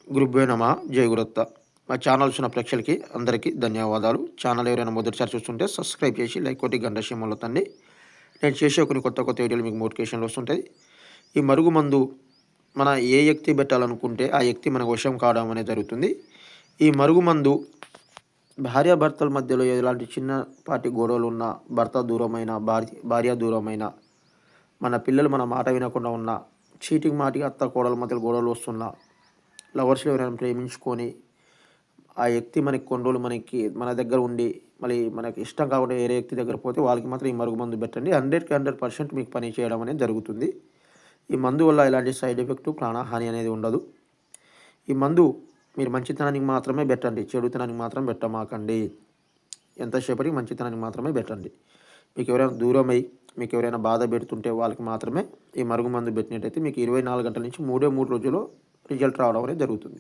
గురుభ్యో నమః. జై గురత్త. మా ఛానల్ చూసిన ప్రేక్షకులకి అందరికీ ధన్యవాదాలు. ఛానల్ ఎవరైనా మొదటిసారి చూస్తుంటే సబ్స్క్రైబ్ చేసి లైక్ కొట్టి గంట సింబల్ ఒత్తండి. నేను చేసే కొన్ని కొత్త వీడియోలు మీకు నోటిఫికేషన్లు వస్తుంటాయి. ఈ మరుగుమందు మన ఏ వ్యక్తి పెట్టాలనుకుంటే ఆ వ్యక్తి మనకు వశం కావడం అనేది జరుగుతుంది. ఈ మరుగుమందు భార్యాభర్తల మధ్యలో ఎలాంటి చిన్నపాటి గొడవలు ఉన్నా, భర్త దూరమైన, భార్య దూరమైన, మన పిల్లలు మన మాట వినకుండా ఉన్నా, చీటికి మాటికి అత్త కోడల మధ్యలో గొడవలు వస్తున్నా, లవర్స్‌లో ఎవరైనా ప్రేమించుకొని ఆ వ్యక్తి మనకి కొన్ని రోజులు మన దగ్గర ఉండి మళ్ళీ మనకి ఇష్టం కాకుండా వేరే వ్యక్తి దగ్గర పోతే వాళ్ళకి మాత్రం ఈ మరుగుమందు పెట్టండి. 100కి 100% మీకు పని చేయడం అనేది జరుగుతుంది. ఈ మందు వల్ల ఎలాంటి సైడ్ ఎఫెక్ట్, ప్రాణహాని అనేది ఉండదు. ఈ మందు మీరు మంచితనానికి మాత్రమే పెట్టండి. చెడుతనానికి మాత్రం పెట్టమాకండి. ఎంతసేపటికి మంచితనానికి మాత్రమే పెట్టండి. మీకు ఎవరైనా దూరమై మీకు ఎవరైనా బాధ పెడుతుంటే వాళ్ళకి మాత్రమే ఈ మరుగుమందు పెట్టినట్టయితే మీకు 24 గంటల నుంచి 3 రోజుల్లో రిజల్ట్ రావడం అనేది జరుగుతుంది.